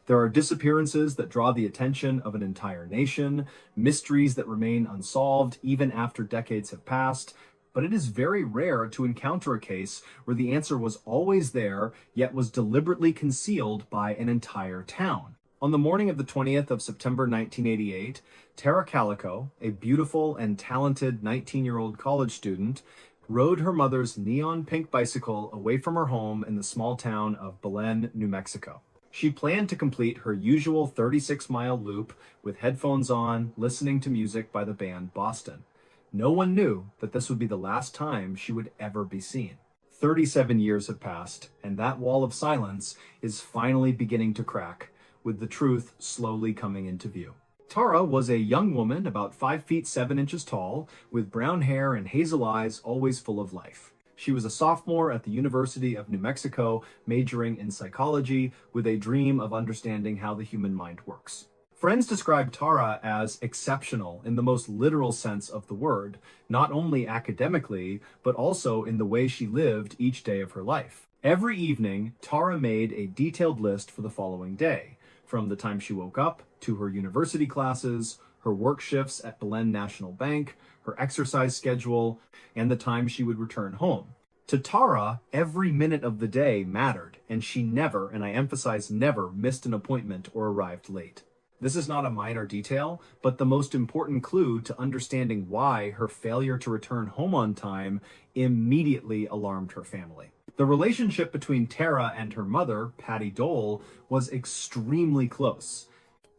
There are disappearances that draw the attention of an entire nation, mysteries that remain unsolved even after decades have passed, but it is very rare to encounter a case where the answer was always there, yet was deliberately concealed by an entire town. On the morning of the 20th of September 1988, Tara Calico, a beautiful and talented 19-year-old college student, rode her mother's neon pink bicycle away from her home in the small town of Belen, New Mexico. She planned to complete her usual 36-mile loop with headphones on, listening to music by the band Boston. No one knew that this would be the last time she would ever be seen. 37 years have passed, and that wall of silence is finally beginning to crack, with the truth slowly coming into view. Tara was a young woman about 5 feet 7 inches tall, with brown hair and hazel eyes always full of life. She was a sophomore at the University of New Mexico, majoring in psychology, with a dream of understanding how the human mind works. Friends describe Tara as exceptional in the most literal sense of the word, not only academically, but also in the way she lived each day of her life. Every evening, Tara made a detailed list for the following day, from the time she woke up, to her university classes, her work shifts at Belen National Bank, her exercise schedule, and the time she would return home. To Tara, every minute of the day mattered, and she never, and I emphasize never, missed an appointment or arrived late. This is not a minor detail, but the most important clue to understanding why her failure to return home on time immediately alarmed her family. The relationship between Tara and her mother, Patty Dole, was extremely close.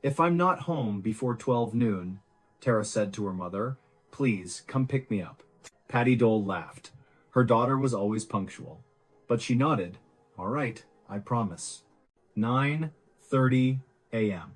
"If I'm not home before 12 noon, Tara said to her mother, please come pick me up." Patty Dole laughed. Her daughter was always punctual, but she nodded. "All right, I promise." 9:30 a.m.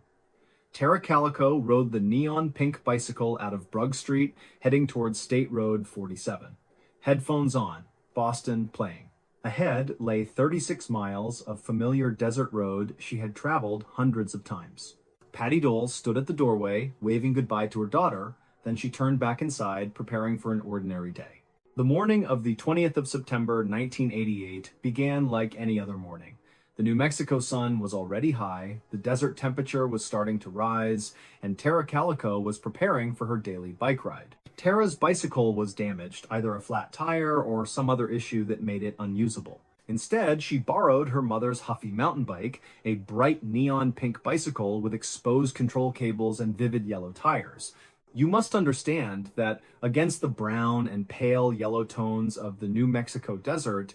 Tara Calico rode the neon pink bicycle out of Brugg Street, heading towards State Road 47. Headphones on, Boston playing. Ahead lay 36 miles of familiar desert road she had traveled hundreds of times. Patty Dole stood at the doorway, waving goodbye to her daughter, then she turned back inside, preparing for an ordinary day. The morning of the 20th of September, 1988, began like any other morning. The New Mexico sun was already high, the desert temperature was starting to rise, and Tara Calico was preparing for her daily bike ride. Tara's bicycle was damaged, either a flat tire or some other issue that made it unusable. Instead, she borrowed her mother's Huffy mountain bike, a bright neon pink bicycle with exposed control cables and vivid yellow tires. You must understand that against the brown and pale yellow tones of the New Mexico desert,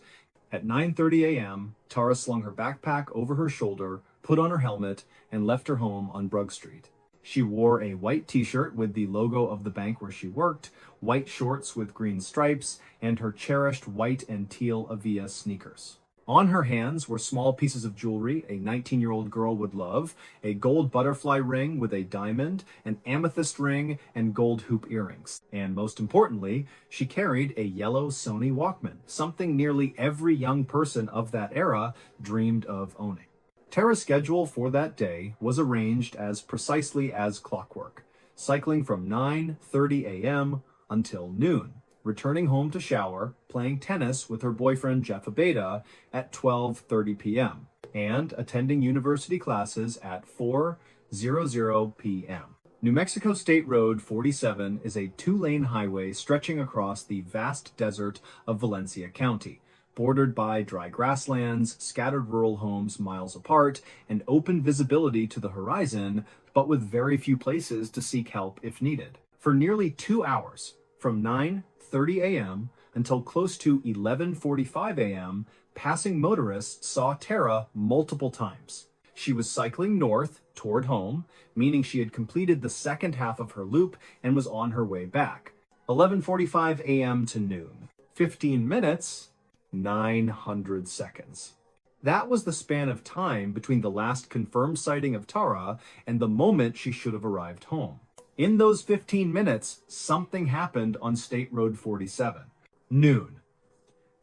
at 9:30 a.m., Tara slung her backpack over her shoulder, put on her helmet, and left her home on Brugg Street. She wore a white t-shirt with the logo of the bank where she worked, white shorts with green stripes, and her cherished white and teal Avia sneakers. On her hands were small pieces of jewelry a 19-year-old girl would love, a gold butterfly ring with a diamond, an amethyst ring, and gold hoop earrings. And most importantly, she carried a yellow Sony Walkman, something nearly every young person of that era dreamed of owning. Tara's schedule for that day was arranged as precisely as clockwork, cycling from 9:30 a.m. until noon, returning home to shower, playing tennis with her boyfriend Jeff Abeda at 12:30 p.m., and attending university classes at 4:00 p.m. New Mexico State Road 47 is a 2-lane highway stretching across the vast desert of Valencia County, bordered by dry grasslands, scattered rural homes miles apart, and open visibility to the horizon, but with very few places to seek help if needed. For nearly 2 hours, from 9:30 a.m. until close to 11:45 a.m., passing motorists saw Tara multiple times. She was cycling north toward home, meaning she had completed the second half of her loop and was on her way back. 11:45 a.m. to noon. 15 minutes, 900 seconds. That was the span of time between the last confirmed sighting of Tara and the moment she should have arrived home. In those 15 minutes, something happened on State Road 47. Noon.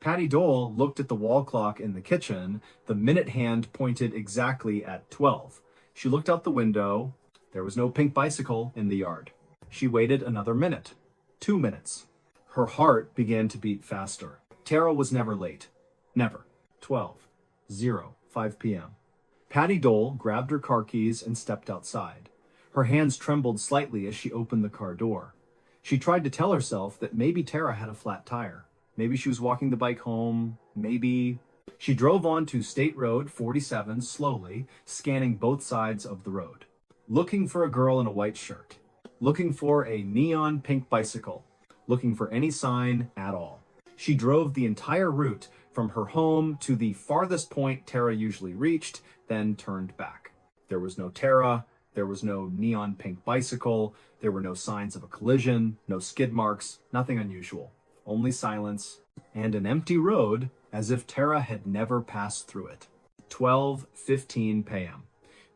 Patty Dole looked at the wall clock in the kitchen. The minute hand pointed exactly at 12. She looked out the window. There was no pink bicycle in the yard. She waited another minute. 2 minutes. Her heart began to beat faster. Tara was never late. Never. 12:05 p.m. Patty Dole grabbed her car keys and stepped outside. Her hands trembled slightly as she opened the car door. She tried to tell herself that maybe Tara had a flat tire. Maybe she was walking the bike home. Maybe... She drove on to State Road 47 slowly, scanning both sides of the road. Looking for a girl in a white shirt. Looking for a neon pink bicycle. Looking for any sign at all. She drove the entire route from her home to the farthest point Tara usually reached, then turned back. There was no Tara. There was no neon pink bicycle. There were no signs of a collision, no skid marks, nothing unusual. Only silence and an empty road as if Tara had never passed through it. 12:15 p.m.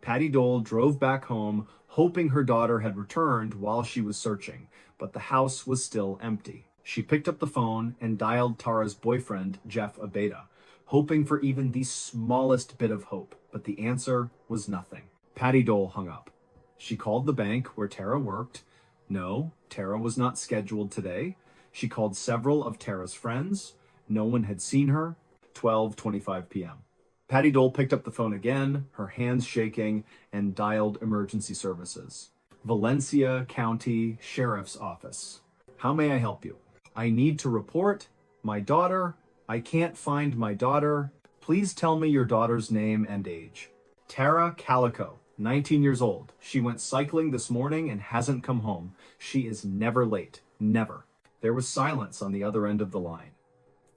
Patty Dole drove back home, hoping her daughter had returned while she was searching, but the house was still empty. She picked up the phone and dialed Tara's boyfriend, Jeff Abeda, hoping for even the smallest bit of hope, but the answer was nothing. Patty Dole hung up. She called the bank where Tara worked. No, Tara was not scheduled today. She called several of Tara's friends. No one had seen her. 12:25 p.m. Patty Dole picked up the phone again, her hands shaking, and dialed emergency services. Valencia County Sheriff's Office. How may I help you? I need to report my daughter. I can't find my daughter. Please tell me your daughter's name and age. Tara Calico, 19 years old. She went cycling this morning and hasn't come home. She is never late. Never. There was silence on the other end of the line.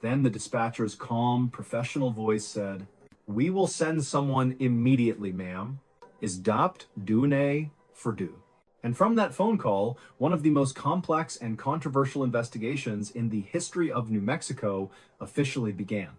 Then the dispatcher's calm, professional voice said, "We will send someone immediately, ma'am. Is dopt dune for do." And from that phone call, one of the most complex and controversial investigations in the history of New Mexico officially began.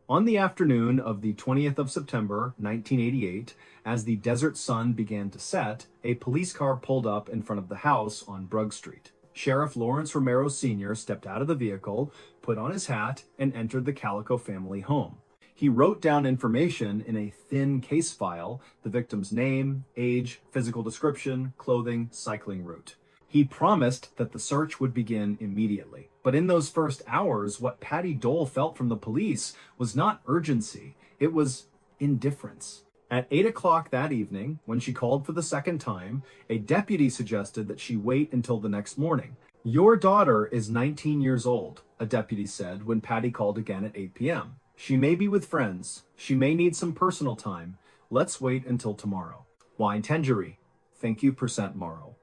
On the afternoon of the 20th of September, 1988, as the desert sun began to set, a police car pulled up in front of the house on Brugg Street. Sheriff Lawrence Romero Sr. stepped out of the vehicle, put on his hat, and entered the Calico family home. He wrote down information in a thin case file, the victim's name, age, physical description, clothing, cycling route. He promised that the search would begin immediately. But in those first hours, what Patty Dole felt from the police was not urgency, it was indifference. At 8 o'clock that evening, when she called for the second time, a deputy suggested that she wait until the next morning. "Your daughter is 19 years old," a deputy said when Patty called again at 8 p.m. "She may be with friends. She may need some personal time. Let's wait until tomorrow." "Wine tengery. Thank you, percent Morrow."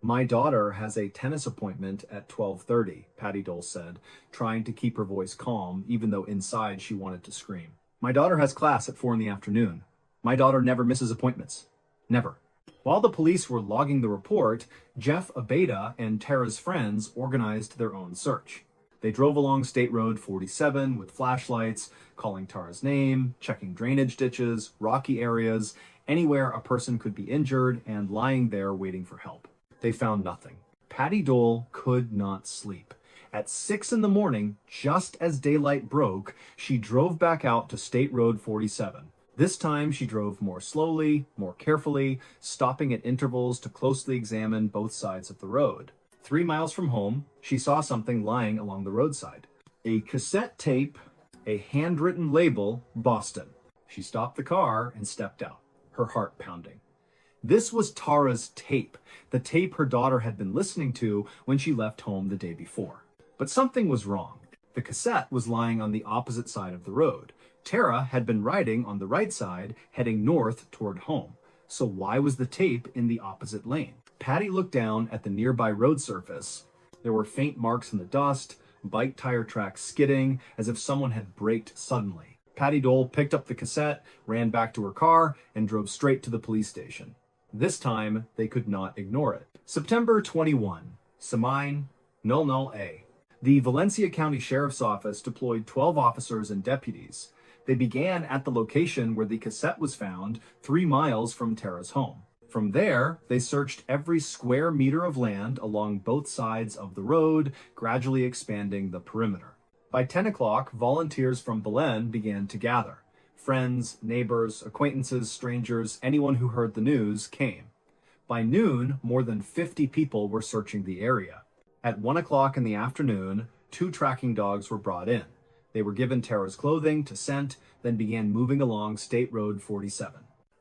"My daughter has a tennis appointment at 12:30, Patty Dole said, trying to keep her voice calm, even though inside she wanted to scream. "My daughter has class at 4 in the afternoon. My daughter never misses appointments. Never." While the police were logging the report, Jeff Abeda and Tara's friends organized their own search. They drove along State Road 47 with flashlights, calling Tara's name, checking drainage ditches, rocky areas, anywhere a person could be injured and lying there waiting for help. They found nothing. Patty Dole could not sleep. At 6 in the morning, just as daylight broke, she drove back out to State Road 47. This time she drove more slowly, more carefully, stopping at intervals to closely examine both sides of the road. 3 miles from home, she saw something lying along the roadside. A cassette tape, a handwritten label, Boston. She stopped the car and stepped out, her heart pounding. This was Tara's tape, the tape her daughter had been listening to when she left home the day before. But something was wrong. The cassette was lying on the opposite side of the road. Tara had been riding on the right side, heading north toward home. So why was the tape in the opposite lane? Patty looked down at the nearby road surface. There were faint marks in the dust, bike tire tracks skidding, as if someone had braked suddenly. Patty Dole picked up the cassette, ran back to her car, and drove straight to the police station. This time, they could not ignore it. September 21, Samine, 00A. The Valencia County Sheriff's Office deployed 12 officers and deputies. They began at the location where the cassette was found, 3 miles from Tara's home. From there, they searched every square meter of land along both sides of the road, gradually expanding the perimeter. By 10 o'clock, volunteers from Belen began to gather. Friends, neighbors, acquaintances, strangers, anyone who heard the news came. By noon, more than 50 people were searching the area. At 1 o'clock in the afternoon, 2 tracking dogs were brought in. They were given Tara's clothing to scent, then began moving along State Road 47.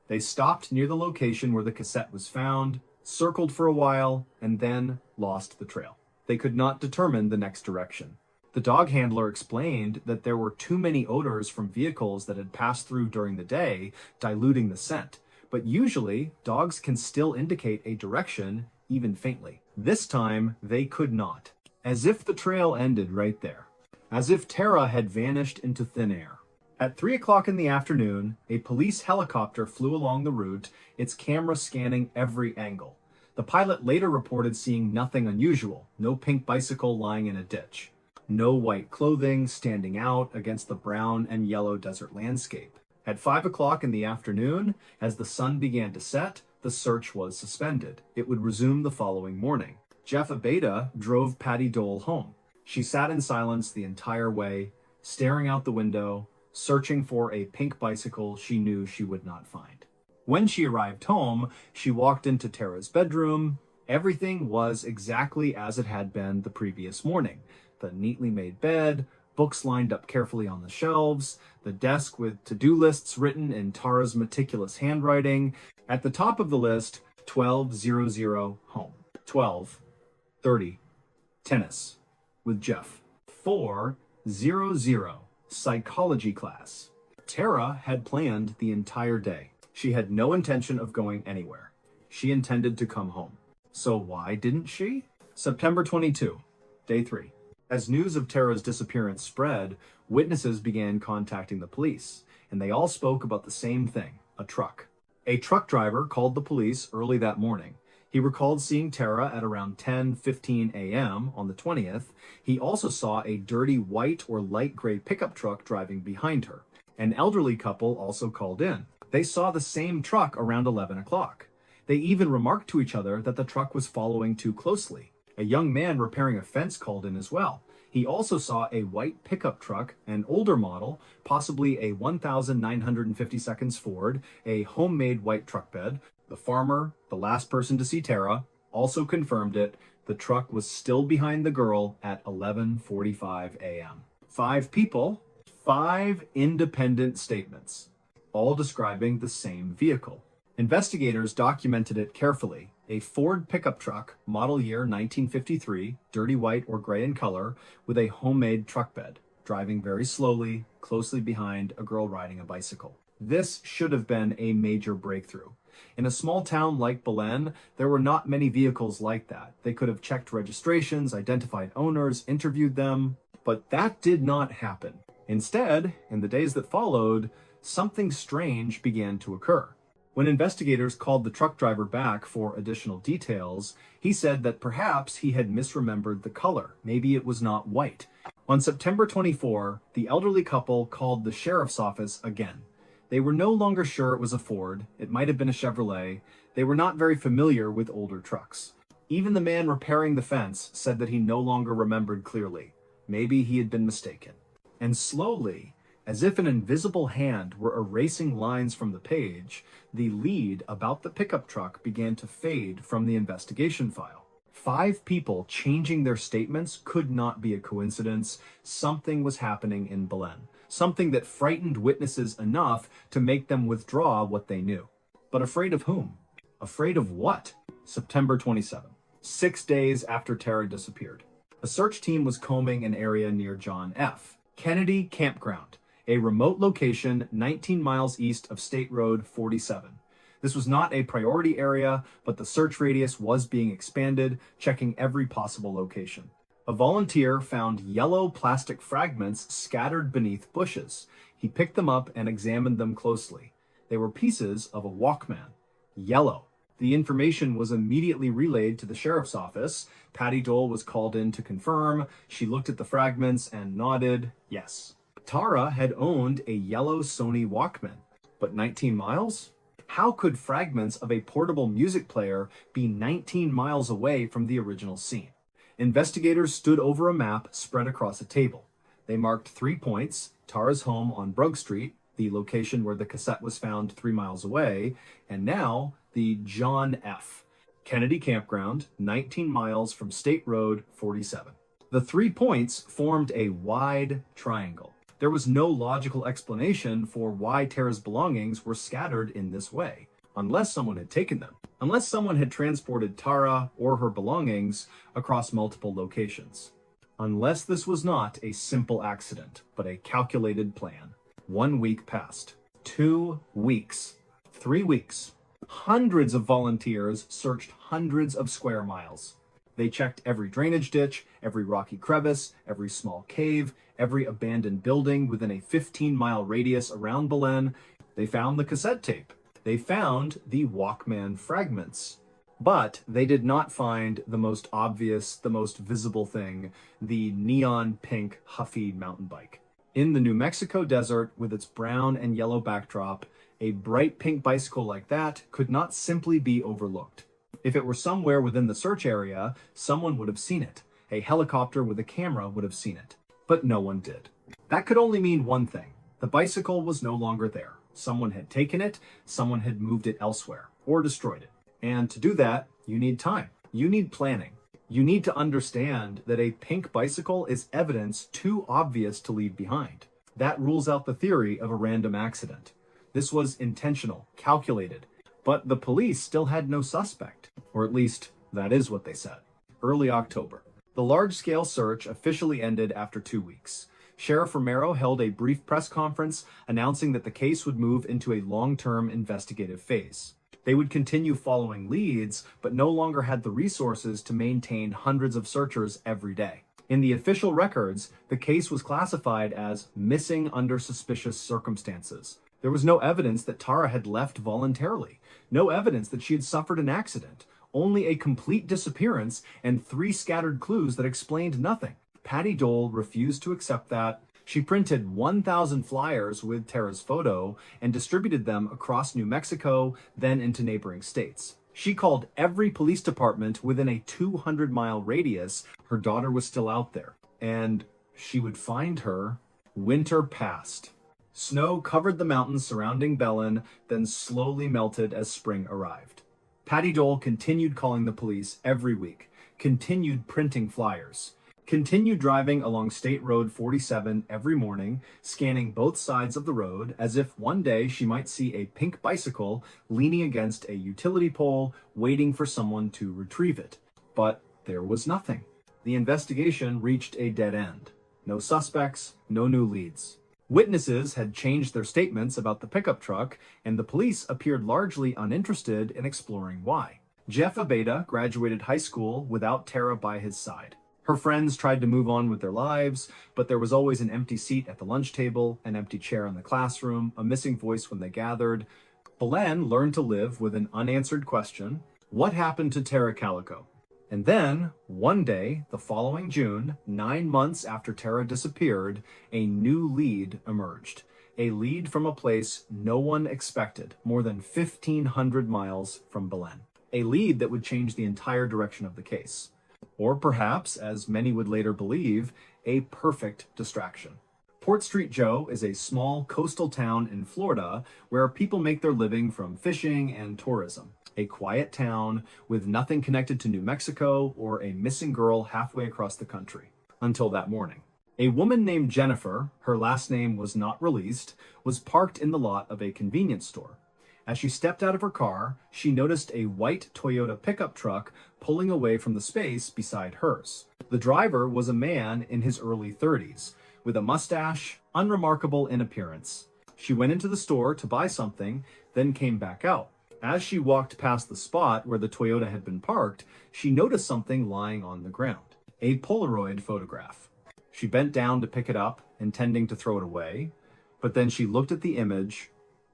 They stopped near the location where the cassette was found, circled for a while, and then lost the trail. They could not determine the next direction. The dog handler explained that there were too many odors from vehicles that had passed through during the day, diluting the scent. But usually, dogs can still indicate a direction, even faintly. This time, they could not. As if the trail ended right there. As if Tara had vanished into thin air. At 3 o'clock in the afternoon, a police helicopter flew along the route, its camera scanning every angle. The pilot later reported seeing nothing unusual, no pink bicycle lying in a ditch. No white clothing standing out against the brown and yellow desert landscape. At 5 o'clock in the afternoon, as the sun began to set, the search was suspended. It would resume the following morning. Jeff Abeda drove Patty Dole home. She sat in silence the entire way, staring out the window, searching for a pink bicycle she knew she would not find. When she arrived home, she walked into Tara's bedroom. Everything was exactly as it had been the previous morning. The neatly made bed, books lined up carefully on the shelves, the desk with to-do lists written in Tara's meticulous handwriting. At the top of the list, 12:00 home, 12:30 tennis with Jeff, 4:00 psychology class. Tara had planned the entire day. She had no intention of going anywhere. She intended to come home. So why didn't she? September 22, day 3. As news of Tara's disappearance spread, witnesses began contacting the police, and they all spoke about the same thing, a truck. A truck driver called the police early that morning. He recalled seeing Tara at around 10:15 a.m. on the 20th. He also saw a dirty white or light gray pickup truck driving behind her. An elderly couple also called in. They saw the same truck around 11 o'clock. They even remarked to each other that the truck was following too closely. A young man repairing a fence called in as well. He also saw a white pickup truck, an older model, possibly a 1952 Ford, a homemade white truck bed. The farmer, the last person to see Tara, also confirmed it. The truck was still behind the girl at 11:45 a.m. 5 people, 5 independent statements, all describing the same vehicle. Investigators documented it carefully. A Ford pickup truck, model year 1953, dirty white or gray in color, with a homemade truck bed, driving very slowly, closely behind a girl riding a bicycle. This should have been a major breakthrough. In a small town like Belen, there were not many vehicles like that. They could have checked registrations, identified owners, interviewed them, but that did not happen. Instead, in the days that followed, something strange began to occur. When investigators called the truck driver back for additional details, he said that perhaps he had misremembered the color. Maybe it was not white. On September 24, the elderly couple called the sheriff's office again. They were no longer sure it was a Ford. It might have been a Chevrolet. They were not very familiar with older trucks. Even the man repairing the fence said that he no longer remembered clearly. Maybe he had been mistaken. And slowly, as if an invisible hand were erasing lines from the page, the lead about the pickup truck began to fade from the investigation file. 5 people changing their statements could not be a coincidence. Something was happening in Belen. Something that frightened witnesses enough to make them withdraw what they knew. But afraid of whom? Afraid of what? September 27, 6 days after Tara disappeared. A search team was combing an area near John F. Kennedy Campground, a remote location 19 miles east of State Road 47. This was not a priority area, but the search radius was being expanded, checking every possible location. A volunteer found yellow plastic fragments scattered beneath bushes. He picked them up and examined them closely. They were pieces of a Walkman. Yellow. The information was immediately relayed to the sheriff's office. Patty Dole was called in to confirm. She looked at the fragments and nodded, yes. Tara had owned a yellow Sony Walkman, but 19 miles? How could fragments of a portable music player be 19 miles away from the original scene? Investigators stood over a map spread across a table. They marked 3 points: Tara's home on Brugg Street, the location where the cassette was found 3 miles away, and now the John F. Kennedy Campground, 19 miles from State Road 47. The 3 points formed a wide triangle. There was no logical explanation for why Tara's belongings were scattered in this way, unless someone had taken them, unless someone had transported Tara or her belongings across multiple locations. Unless this was not a simple accident, but a calculated plan. 1 week passed. 2 weeks. 3 weeks. Hundreds of volunteers searched hundreds of square miles. They checked every drainage ditch, every rocky crevice, every small cave, every abandoned building within a 15-mile radius around Belen. They found the cassette tape. They found the Walkman fragments. But they did not find the most obvious, the most visible thing, the neon pink Huffy mountain bike. In the New Mexico desert, with its brown and yellow backdrop, a bright pink bicycle like that could not simply be overlooked. If it were somewhere within the search area, someone would have seen it. A helicopter with a camera would have seen it. But no one did. That could only mean one thing. The bicycle was no longer there. Someone had taken it, someone had moved it elsewhere, or destroyed it. And to do that, you need time. You need planning. You need to understand that a pink bicycle is evidence too obvious to leave behind. That rules out the theory of a random accident. This was intentional, calculated, but the police still had no suspect, or at least that is what they said. Early October. The large-scale search officially ended after 2 weeks. Sheriff Romero held a brief press conference announcing that the case would move into a long-term investigative phase. They would continue following leads, but no longer had the resources to maintain hundreds of searchers every day. In the official records, the case was classified as missing under suspicious circumstances. There was no evidence that Tara had left voluntarily, no evidence that she had suffered an accident, only a complete disappearance and 3 scattered clues that explained nothing. Patty Dole refused to accept that. She printed 1,000 flyers with Tara's photo and distributed them across New Mexico, then into neighboring states. She called every police department within a 200-mile radius. Her daughter was still out there, and she would find her. Winter passed. Snow covered the mountains surrounding Belen, then slowly melted as spring arrived. Patty Dole continued calling the police every week, continued printing flyers, continued driving along State Road 47 every morning, scanning both sides of the road as if one day she might see a pink bicycle leaning against a utility pole, waiting for someone to retrieve it. But there was nothing. The investigation reached a dead end. No suspects, no new leads. Witnesses had changed their statements about the pickup truck, and the police appeared largely uninterested in exploring why. Jeff Abeda graduated high school without Tara by his side. Her friends tried to move on with their lives, but there was always an empty seat at the lunch table, an empty chair in the classroom, a missing voice when they gathered. Belen learned to live with an unanswered question: what happened to Tara Calico? And then, one day, the following June, 9 months after Tara disappeared, a new lead emerged. A lead from a place no one expected, more than 1,500 miles from Belen. A lead that would change the entire direction of the case. Or perhaps, as many would later believe, a perfect distraction. Port St. Joe is a small coastal town in Florida where people make their living from fishing and tourism. A quiet town with nothing connected to New Mexico or a missing girl halfway across the country. Until that morning. A woman named Jennifer, her last name was not released, was parked in the lot of a convenience store. As she stepped out of her car, she noticed a white Toyota pickup truck pulling away from the space beside hers. The driver was a man in his early 30s, with a mustache, unremarkable in appearance. She went into the store to buy something, then came back out. As she walked past the spot where the Toyota had been parked, she noticed something lying on the ground. A Polaroid photograph. She bent down to pick it up, intending to throw it away, but then she looked at the image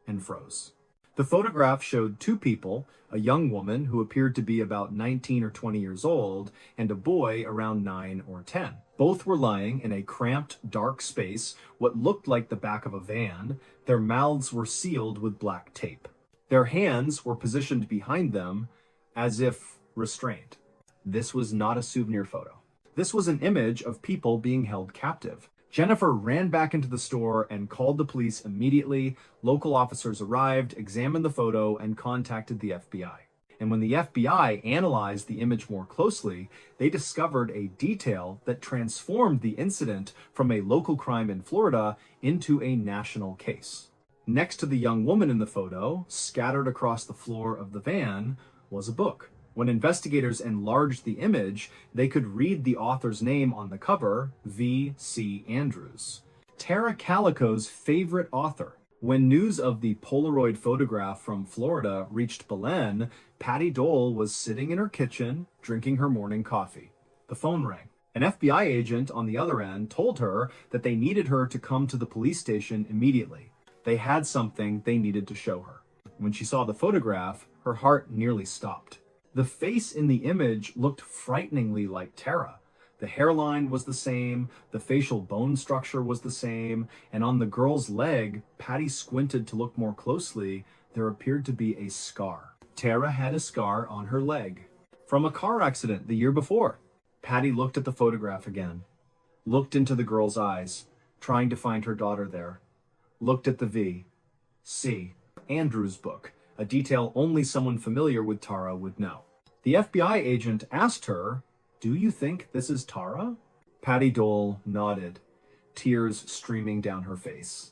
and froze. The photograph showed 2 people, a young woman who appeared to be about 19 or 20 years old, and a boy around 9 or 10. Both were lying in a cramped, dark space, what looked like the back of a van. Their mouths were sealed with black tape. Their hands were positioned behind them as if restrained. This was not a souvenir photo. This was an image of people being held captive. Jennifer ran back into the store and called the police immediately. Local officers arrived, examined the photo, and contacted the FBI. And when the FBI analyzed the image more closely, they discovered a detail that transformed the incident from a local crime in Florida into a national case. Next to the young woman in the photo, scattered across the floor of the van, was a book. When investigators enlarged the image, they could read the author's name on the cover, V.C. Andrews. Tara Calico's favorite author. When news of the Polaroid photograph from Florida reached Belen, Patty Dole was sitting in her kitchen, drinking her morning coffee. The phone rang. An FBI agent on the other end told her that they needed her to come to the police station immediately. They had something they needed to show her. When she saw the photograph, her heart nearly stopped. The face in the image looked frighteningly like Tara. The hairline was the same, the facial bone structure was the same, and on the girl's leg, Patty squinted to look more closely, there appeared to be a scar. Tara had a scar on her leg from a car accident the year before. Patty looked at the photograph again, looked into the girl's eyes, trying to find her daughter there, looked at the V.C. Andrews book, a detail only someone familiar with Tara would know. The FBI agent asked her, "Do you think this is Tara?" Patty Dole nodded, tears streaming down her face.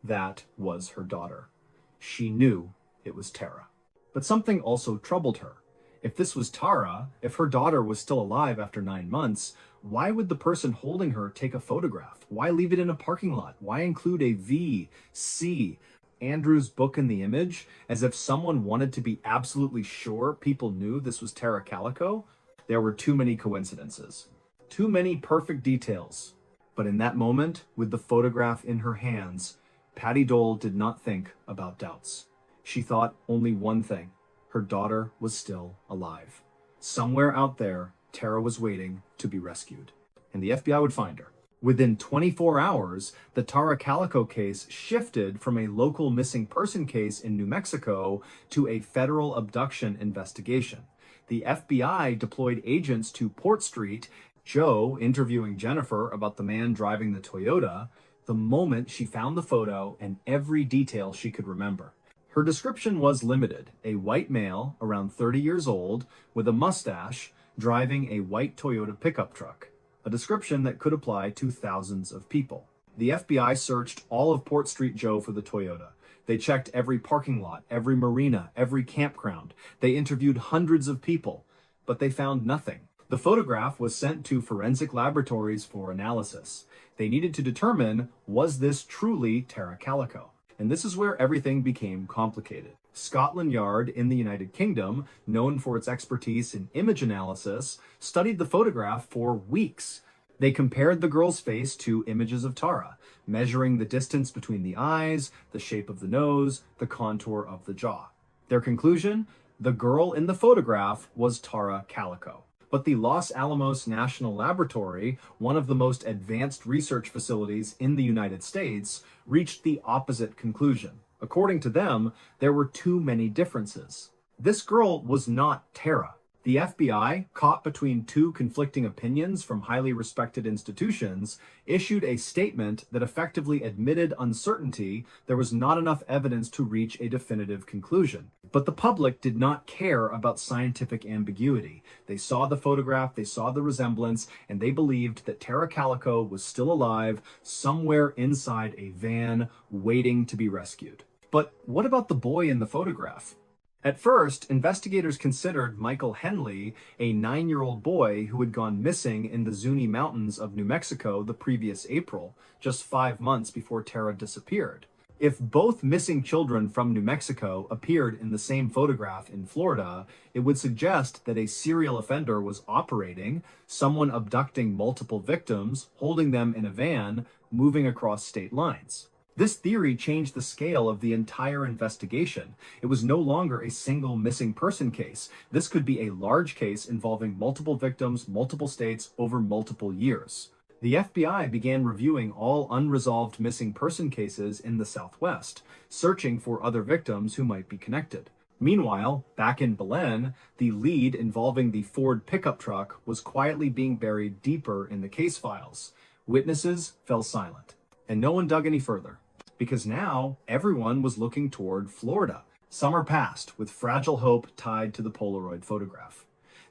That was her daughter. She knew it was Tara. But something also troubled her. If this was Tara, if her daughter was still alive after 9 months, why would the person holding her take a photograph? Why leave it in a parking lot? Why include a V.C. Andrews book in the image, as if someone wanted to be absolutely sure people knew this was Tara Calico? There were too many coincidences, too many perfect details. But in that moment, with the photograph in her hands, Patty Dole did not think about doubts. She thought only one thing: her daughter was still alive. Somewhere out there, Tara was waiting to be rescued, and the FBI would find her. Within 24 hours, the Tara Calico case shifted from a local missing person case in New Mexico to a federal abduction investigation. The FBI deployed agents to Port Street, Joe interviewing Jennifer about the man driving the Toyota, the moment she found the photo and every detail she could remember. Her description was limited: a white male, around 30 years old, with a mustache, driving a white Toyota pickup truck. A description that could apply to thousands of people. The FBI searched all of Port Street Joe for the Toyota. They checked every parking lot, every marina, every campground. They interviewed hundreds of people, but they found nothing. The photograph was sent to forensic laboratories for analysis. They needed to determine, was this truly Tara Calico? And this is where everything became complicated. Scotland Yard in the United Kingdom, known for its expertise in image analysis, studied the photograph for weeks. They compared the girl's face to images of Tara, measuring the distance between the eyes, the shape of the nose, the contour of the jaw. Their conclusion? The girl in the photograph was Tara Calico. But the Los Alamos National Laboratory, one of the most advanced research facilities in the United States, reached the opposite conclusion. According to them, there were too many differences. This girl was not Tara. The FBI, caught between two conflicting opinions from highly respected institutions, issued a statement that effectively admitted uncertainty. There was not enough evidence to reach a definitive conclusion. But the public did not care about scientific ambiguity. They saw the photograph, they saw the resemblance, and they believed that Tara Calico was still alive somewhere inside a van waiting to be rescued. But what about the boy in the photograph? At first, investigators considered Michael Henley, a 9-year-old boy who had gone missing in the Zuni Mountains of New Mexico the previous April, just 5 months before Tara disappeared. If both missing children from New Mexico appeared in the same photograph in Florida, it would suggest that a serial offender was operating, someone abducting multiple victims, holding them in a van, moving across state lines. This theory changed the scale of the entire investigation. It was no longer a single missing person case. This could be a large case involving multiple victims, multiple states, over multiple years. The FBI began reviewing all unresolved missing person cases in the Southwest, searching for other victims who might be connected. Meanwhile, back in Belen, the lead involving the Ford pickup truck was quietly being buried deeper in the case files. Witnesses fell silent, and no one dug any further, because now everyone was looking toward Florida. Summer passed, with fragile hope tied to the Polaroid photograph.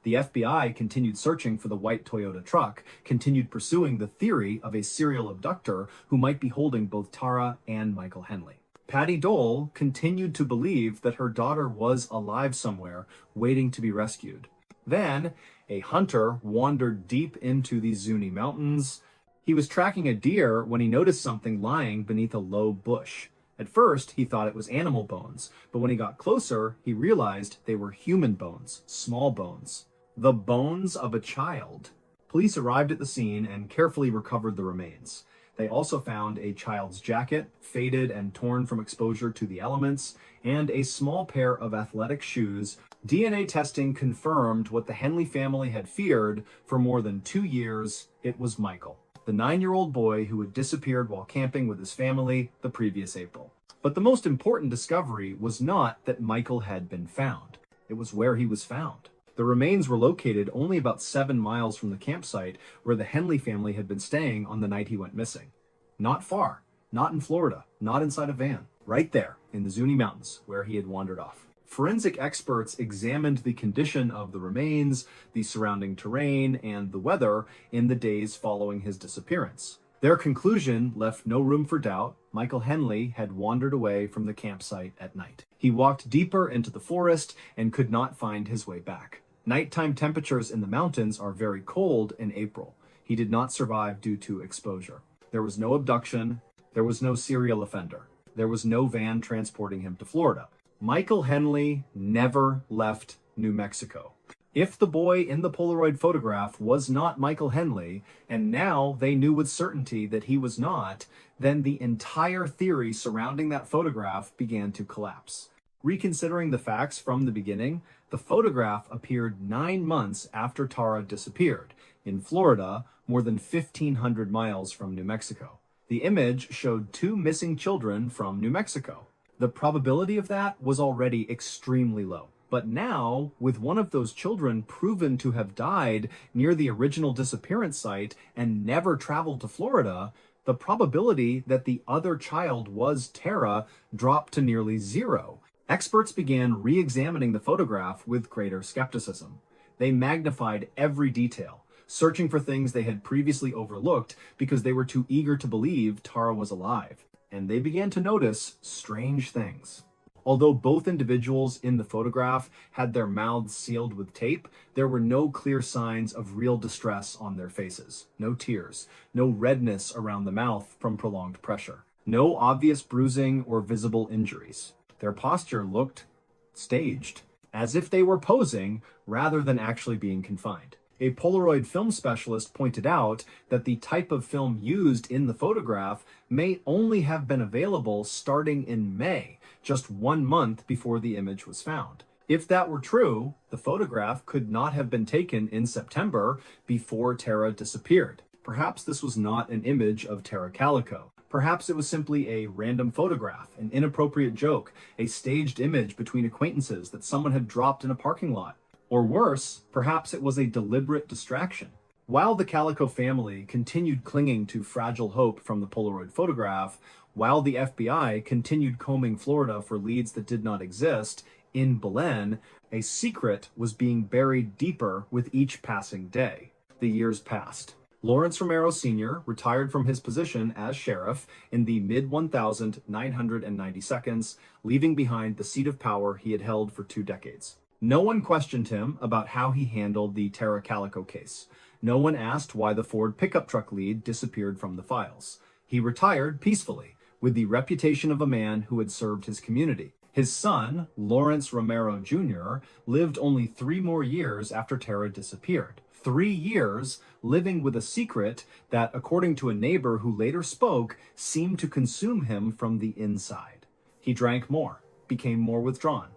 The FBI continued searching for the white Toyota truck, continued pursuing the theory of a serial abductor who might be holding both Tara and Michael Henley. Patty Dole continued to believe that her daughter was alive somewhere, waiting to be rescued. Then, a hunter wandered deep into the Zuni Mountains. He was tracking a deer when he noticed something lying beneath a low bush. At first, he thought it was animal bones, but when he got closer, he realized they were human bones, small bones. The bones of a child. Police arrived at the scene and carefully recovered the remains. They also found a child's jacket, faded and torn from exposure to the elements, and a small pair of athletic shoes. DNA testing confirmed what the Henley family had feared for more than 2 years. It was Michael, the 9-year-old boy who had disappeared while camping with his family the previous April. But the most important discovery was not that Michael had been found. It was where he was found. The remains were located only about 7 miles from the campsite where the Henley family had been staying on the night he went missing. Not far, not in Florida, not inside a van, right there in the Zuni Mountains where he had wandered off. Forensic experts examined the condition of the remains, the surrounding terrain, and the weather in the days following his disappearance. Their conclusion left no room for doubt. Michael Henley had wandered away from the campsite at night. He walked deeper into the forest and could not find his way back. Nighttime temperatures in the mountains are very cold in April. He did not survive due to exposure. There was no abduction. There was no serial offender. There was no van transporting him to Florida. Michael Henley never left New Mexico. If the boy in the Polaroid photograph was not Michael Henley, and now they knew with certainty that he was not, then the entire theory surrounding that photograph began to collapse. Reconsidering the facts from the beginning, the photograph appeared 9 months after Tara disappeared, in Florida, more than 1,500 miles from New Mexico. The image showed 2 missing children from New Mexico. The probability of that was already extremely low. But now, with one of those children proven to have died near the original disappearance site and never traveled to Florida, the probability that the other child was Tara dropped to nearly 0. Experts began re-examining the photograph with greater skepticism. They magnified every detail, searching for things they had previously overlooked because they were too eager to believe Tara was alive. And they began to notice strange things. Although both individuals in the photograph had their mouths sealed with tape, there were no clear signs of real distress on their faces. No tears, no redness around the mouth from prolonged pressure, no obvious bruising or visible injuries. Their posture looked staged, as if they were posing rather than actually being confined. A Polaroid film specialist pointed out that the type of film used in the photograph may only have been available starting in May, just 1 month before the image was found. If that were true, the photograph could not have been taken in September before Tara disappeared. Perhaps this was not an image of Tara Calico. Perhaps it was simply a random photograph, an inappropriate joke, a staged image between acquaintances that someone had dropped in a parking lot. Or worse, perhaps it was a deliberate distraction. While the Calico family continued clinging to fragile hope from the Polaroid photograph, while the FBI continued combing Florida for leads that did not exist, in Belen, a secret was being buried deeper with each passing day. The years passed. Lawrence Romero Sr. retired from his position as sheriff in the mid-1992, leaving behind the seat of power he had held for 2 decades. No one questioned him about how he handled the Tara Calico case. No one asked why the Ford pickup truck lead disappeared from the files. He retired peacefully, with the reputation of a man who had served his community. His son, Lawrence Romero Jr., lived only 3 more years after Tara disappeared. 3 years living with a secret that, according to a neighbor who later spoke, seemed to consume him from the inside. He drank more, became more withdrawn,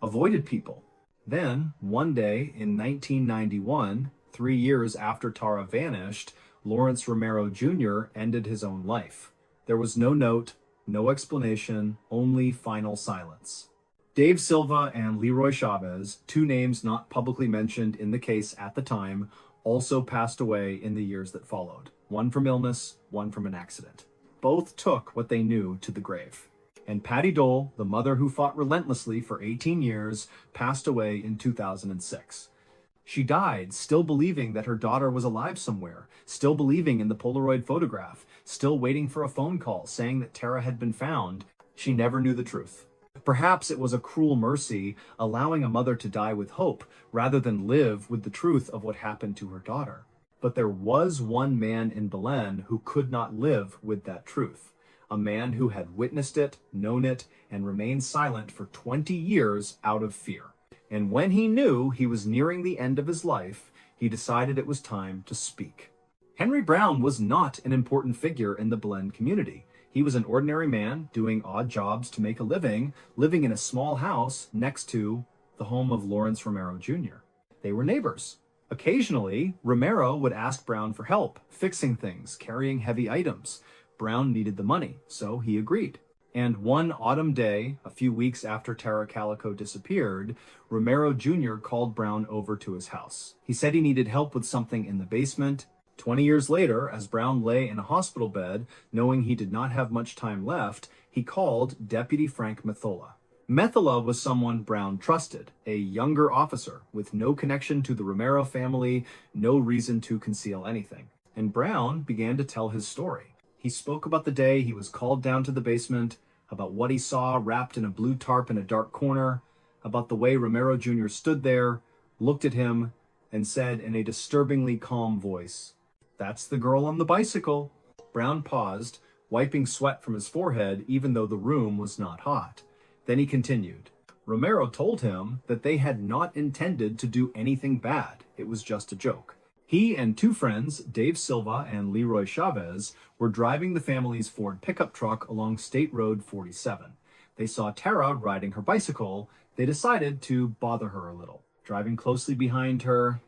avoided people. Then, one day in 1991, 3 years after Tara vanished, Lawrence Romero Jr. ended his own life. There was no note, no explanation, only final silence. Dave Silva and Leroy Chavez, 2 names not publicly mentioned in the case at the time, also passed away in the years that followed. One from illness, one from an accident. Both took what they knew to the grave. And Patty Dole, the mother who fought relentlessly for 18 years, passed away in 2006. She died still believing that her daughter was alive somewhere, still believing in the Polaroid photograph, still waiting for a phone call saying that Tara had been found. She never knew the truth. Perhaps it was a cruel mercy, allowing a mother to die with hope rather than live with the truth of what happened to her daughter. But there was one man in Belen who could not live with that truth. A man who had witnessed it, known it, and remained silent for 20 years out of fear. And when he knew he was nearing the end of his life, he decided it was time to speak. Henry Brown was not an important figure in the Belen community. He was an ordinary man doing odd jobs to make a living, living in a small house next to the home of Lawrence Romero Jr. They were neighbors. Occasionally, Romero would ask Brown for help, fixing things, carrying heavy items. Brown needed the money, so he agreed. And one autumn day, a few weeks after Tara Calico disappeared, Romero Jr. called Brown over to his house. He said he needed help with something in the basement. 20 years later, as Brown lay in a hospital bed, knowing he did not have much time left, he called Deputy Frank Methola. Methola was someone Brown trusted, a younger officer with no connection to the Romero family, no reason to conceal anything. And Brown began to tell his story. He spoke about the day he was called down to the basement, about what he saw wrapped in a blue tarp in a dark corner, about the way Romero Jr. stood there, looked at him, and said in a disturbingly calm voice, "That's the girl on the bicycle." Brown paused, wiping sweat from his forehead even though the room was not hot. Then he continued. Romero told him that they had not intended to do anything bad. It was just a joke. He and two friends, Dave Silva and Leroy Chavez, were driving the family's Ford pickup truck along State Road 47. They saw Tara riding her bicycle. They decided to bother her a little, driving closely behind her,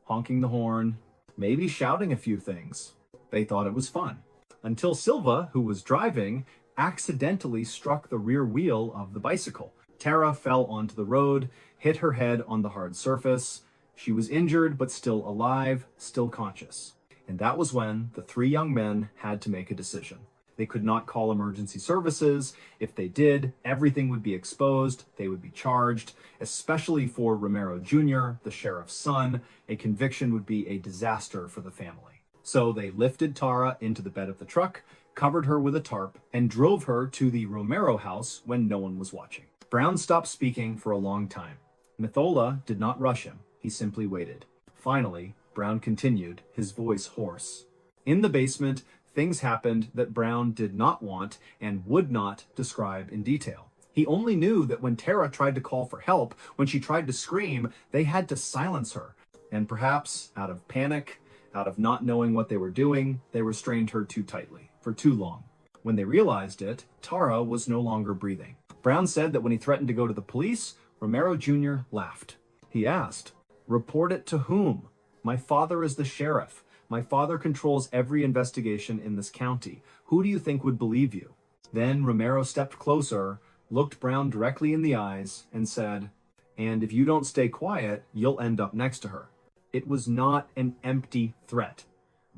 honking the horn, maybe shouting a few things. They thought it was fun. Until Silva, who was driving, accidentally struck the rear wheel of the bicycle. Tara fell onto the road, hit her head on the hard surface. She was injured, but still alive, still conscious. And that was when the three young men had to make a decision. They could not call emergency services. If they did, everything would be exposed. They would be charged, especially for Romero Jr., the sheriff's son. A conviction would be a disaster for the family. So they lifted Tara into the bed of the truck, covered her with a tarp, and drove her to the Romero house when no one was watching. Brown stopped speaking for a long time. Methola did not rush him. He simply waited. Finally, Brown continued, his voice hoarse. In the basement, things happened that Brown did not want and would not describe in detail. He only knew that when Tara tried to call for help, when she tried to scream, they had to silence her. And perhaps, out of panic, out of not knowing what they were doing, they restrained her too tightly, for too long. When they realized it, Tara was no longer breathing. Brown said that when he threatened to go to the police, Romero Jr. laughed. He asked, "Report it to whom? My father is the sheriff. My father controls every investigation in this county. Who do you think would believe you?" Then Romero stepped closer, looked Brown directly in the eyes, and said, "And if you don't stay quiet, you'll end up next to her." It was not an empty threat.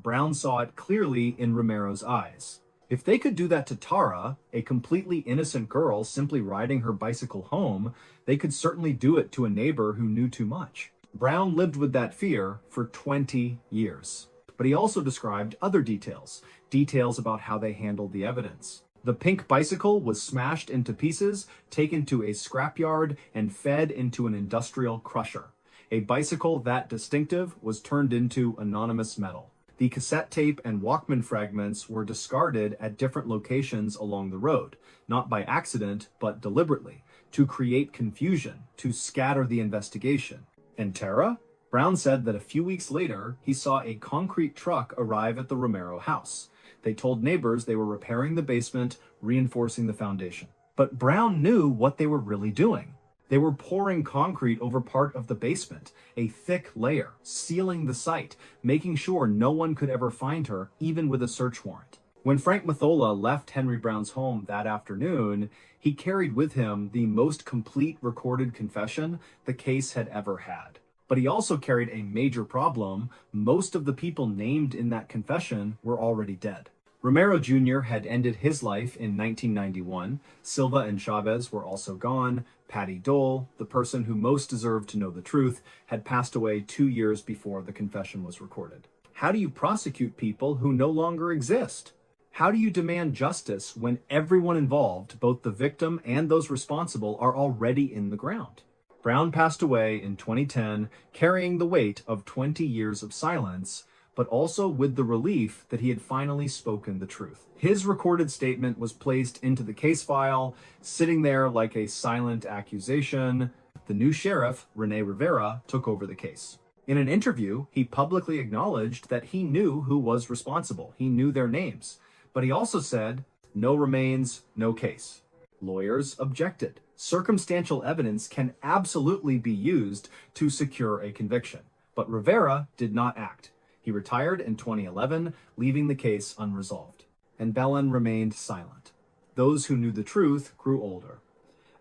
Brown saw it clearly in Romero's eyes. If they could do that to Tara, a completely innocent girl simply riding her bicycle home, they could certainly do it to a neighbor who knew too much. Brown lived with that fear for 20 years. But he also described other details about how they handled the evidence. The pink bicycle was smashed into pieces, taken to a scrapyard, and fed into an industrial crusher. A bicycle that distinctive was turned into anonymous metal. The cassette tape and Walkman fragments were discarded at different locations along the road, not by accident, but deliberately, to create confusion, to scatter the investigation. And Tara? Brown said that a few weeks later, he saw a concrete truck arrive at the Romero house. They told neighbors they were repairing the basement, reinforcing the foundation. But Brown knew what they were really doing. They were pouring concrete over part of the basement, a thick layer, sealing the site, making sure no one could ever find her, even with a search warrant. When Frank Methola left Henry Brown's home that afternoon, he carried with him the most complete recorded confession the case had ever had. But he also carried a major problem. Most of the people named in that confession were already dead. Romero Jr. had ended his life in 1991. Silva and Chavez were also gone. Patty Dole, the person who most deserved to know the truth, had passed away 2 years before the confession was recorded. How do you prosecute people who no longer exist? How do you demand justice when everyone involved, both the victim and those responsible, are already in the ground? Brown passed away in 2010, carrying the weight of 20 years of silence, but also with the relief that he had finally spoken the truth. His recorded statement was placed into the case file, sitting there like a silent accusation. The new sheriff, Rene Rivera, took over the case. In an interview, he publicly acknowledged that he knew who was responsible. He knew their names. But he also said, no remains, no case. Lawyers objected. Circumstantial evidence can absolutely be used to secure a conviction. But Rivera did not act. He retired in 2011, leaving the case unresolved. And Belen remained silent. Those who knew the truth grew older.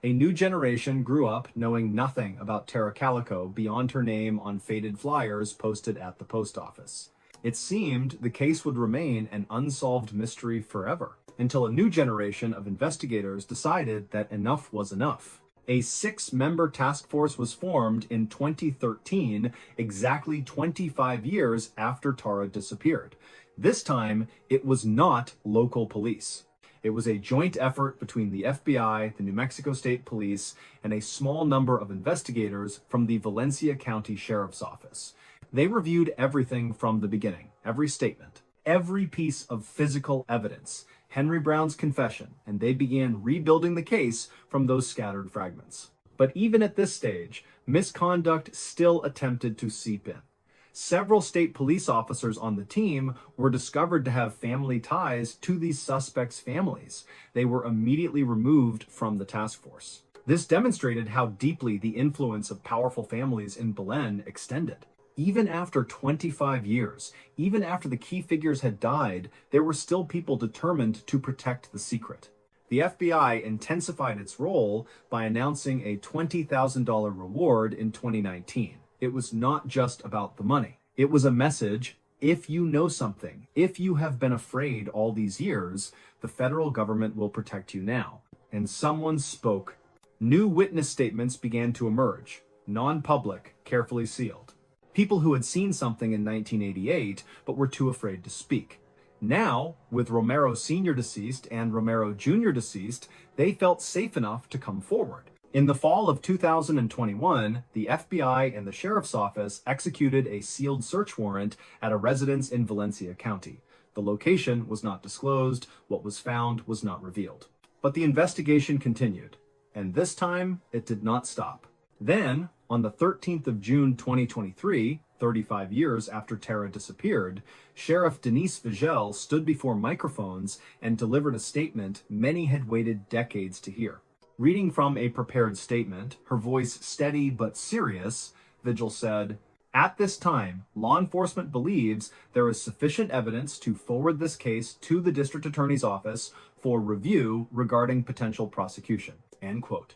A new generation grew up knowing nothing about Tara Calico beyond her name on faded flyers posted at the post office. It seemed the case would remain an unsolved mystery forever, until a new generation of investigators decided that enough was enough. A 6-member task force was formed in 2013, exactly 25 years after Tara disappeared. This time, it was not local police. It was a joint effort between the FBI, the New Mexico State Police, and a small number of investigators from the Valencia County Sheriff's Office. They reviewed everything from the beginning, every statement, every piece of physical evidence, Henry Brown's confession, and they began rebuilding the case from those scattered fragments. But even at this stage, misconduct still attempted to seep in. Several state police officers on the team were discovered to have family ties to these suspects' families. They were immediately removed from the task force. This demonstrated how deeply the influence of powerful families in Belen extended. Even after 25 years, even after the key figures had died, there were still people determined to protect the secret. The FBI intensified its role by announcing a $20,000 reward in 2019. It was not just about the money. It was a message: if you know something, if you have been afraid all these years, the federal government will protect you now. And someone spoke. New witness statements began to emerge, non-public, carefully sealed. People who had seen something in 1988 but were too afraid to speak. Now, with Romero Sr. deceased and Romero Jr. deceased, they felt safe enough to come forward. In the fall of 2021, the FBI and the Sheriff's Office executed a sealed search warrant at a residence in Valencia County. The location was not disclosed, what was found was not revealed. But the investigation continued, and this time it did not stop. Then, on the 13th of June 2023, 35 years after Tara disappeared, Sheriff Denise Vigel stood before microphones and delivered a statement many had waited decades to hear. Reading from a prepared statement, her voice steady but serious, Vigel said, "At this time, law enforcement believes there is sufficient evidence to forward this case to the District Attorney's Office for review regarding potential prosecution." End quote.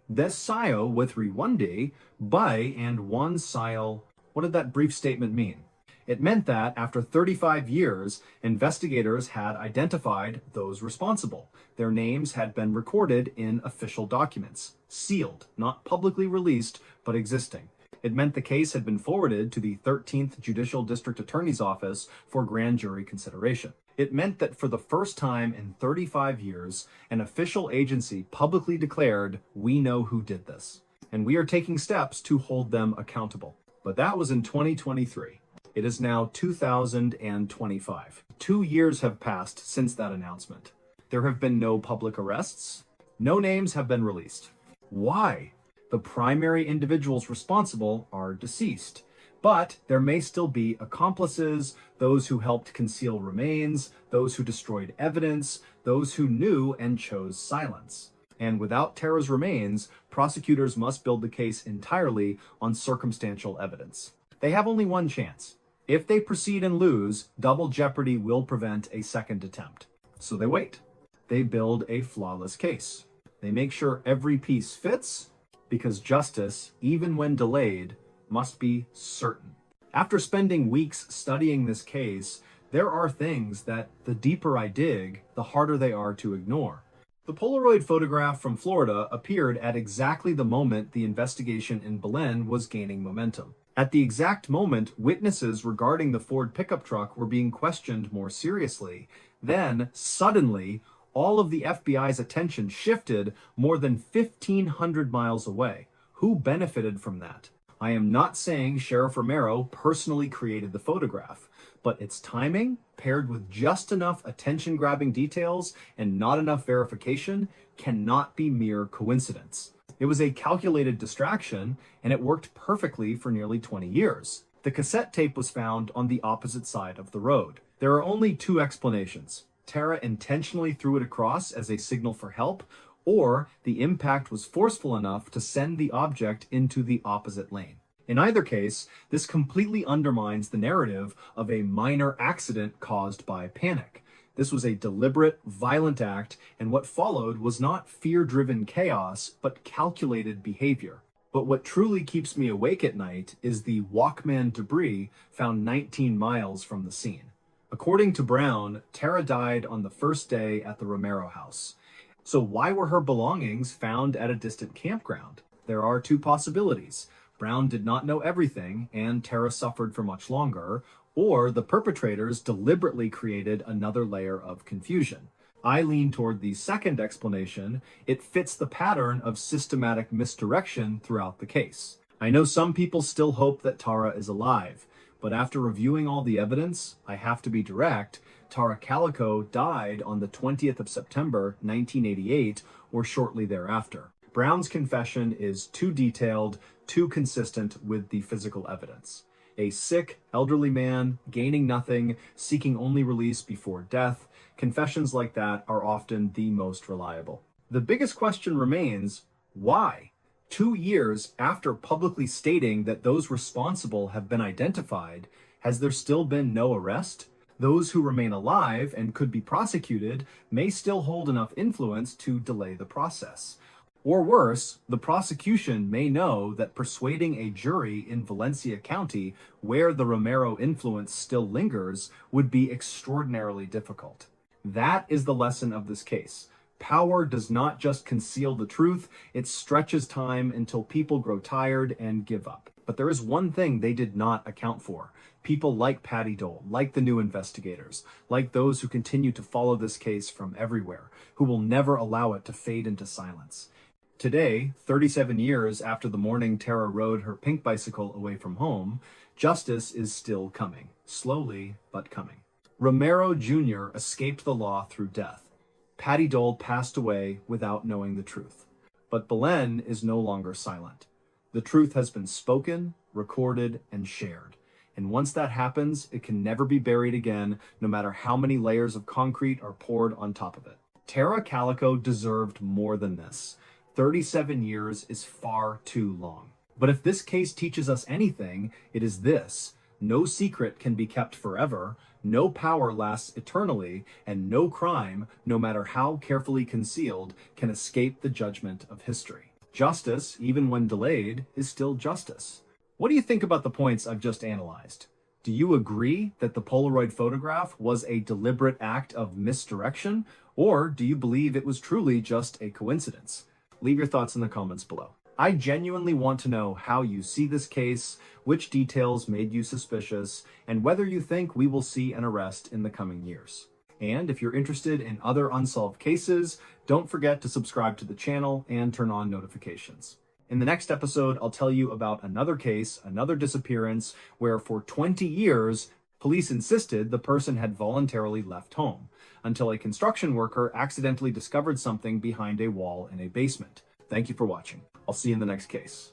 This sayo with Rwande by and one sayo. What did that brief statement mean? It meant that after 35 years, investigators had identified those responsible. Their names had been recorded in official documents, sealed, not publicly released, but existing. It meant the case had been forwarded to the 13th Judicial District Attorney's Office for grand jury consideration. It meant that for the first time in 35 years, an official agency publicly declared, "We know who did this, and we are taking steps to hold them accountable." But that was in 2023. It is now 2025. 2 years have passed since that announcement. There have been no public arrests. No names have been released. Why? The primary individuals responsible are deceased. But there may still be accomplices, those who helped conceal remains, those who destroyed evidence, those who knew and chose silence. And without Tara's remains, prosecutors must build the case entirely on circumstantial evidence. They have only one chance. If they proceed and lose, double jeopardy will prevent a second attempt. So they wait. They build a flawless case. They make sure every piece fits, because justice, even when delayed, must be certain. After spending weeks studying this case, There are things that the deeper I dig, the harder they are to ignore. The Polaroid photograph from Florida appeared at exactly the moment the investigation in Belen was gaining momentum. At the exact moment, witnesses regarding the Ford pickup truck were being questioned more seriously. Then, suddenly, all of the FBI's attention shifted more than 1,500 miles away. Who benefited from that? I am not saying Sheriff Romero personally created the photograph, but its timing, paired with just enough attention-grabbing details and not enough verification, cannot be mere coincidence. It was a calculated distraction, and it worked perfectly for nearly 20 years. The cassette tape was found on the opposite side of the road. There are only two explanations. Tara intentionally threw it across as a signal for help, or the impact was forceful enough to send the object into the opposite lane. In either case, this completely undermines the narrative of a minor accident caused by panic. This was a deliberate, violent act, and what followed was not fear-driven chaos, but calculated behavior. But what truly keeps me awake at night is the Walkman debris found 19 miles from the scene. According to Brown, Tara died on the first day at the Romero house. So why were her belongings found at a distant campground? There are two possibilities. Brown did not know everything, and Tara suffered for much longer, or the perpetrators deliberately created another layer of confusion. I lean toward the second explanation. It fits the pattern of systematic misdirection throughout the case. I know some people still hope that Tara is alive, but after reviewing all the evidence, I have to be direct. Tara Calico died on the 20th of September, 1988, or shortly thereafter. Brown's confession is too detailed, too consistent with the physical evidence. A sick, elderly man, gaining nothing, seeking only release before death. Confessions like that are often the most reliable. The biggest question remains, why? 2 years after publicly stating that those responsible have been identified, has there still been no arrest? Those who remain alive and could be prosecuted may still hold enough influence to delay the process. Or worse, the prosecution may know that persuading a jury in Valencia County, where the Romero influence still lingers, would be extraordinarily difficult. That is the lesson of this case. Power does not just conceal the truth, it stretches time until people grow tired and give up. But there is one thing they did not account for. People like Patty Dole, like the new investigators, like those who continue to follow this case from everywhere, who will never allow it to fade into silence. Today, 37 years after the morning Tara rode her pink bicycle away from home, justice is still coming, slowly but coming. Romero Jr. escaped the law through death. Patty Dole passed away without knowing the truth. But Belen is no longer silent. The truth has been spoken, recorded, and shared. And once that happens, it can never be buried again, no matter how many layers of concrete are poured on top of it. Tara Calico deserved more than this. 37 years is far too long. But if this case teaches us anything, it is this. No secret can be kept forever, no power lasts eternally, and no crime, no matter how carefully concealed, can escape the judgment of history. Justice, even when delayed, is still justice. What do you think about the points I've just analyzed? Do you agree that the Polaroid photograph was a deliberate act of misdirection, or do you believe it was truly just a coincidence? Leave your thoughts in the comments below. I genuinely want to know how you see this case, which details made you suspicious, and whether you think we will see an arrest in the coming years. And if you're interested in other unsolved cases, don't forget to subscribe to the channel and turn on notifications. In the next episode, I'll tell you about another case, another disappearance, where for 20 years, police insisted the person had voluntarily left home, until a construction worker accidentally discovered something behind a wall in a basement. Thank you for watching. I'll see you in the next case.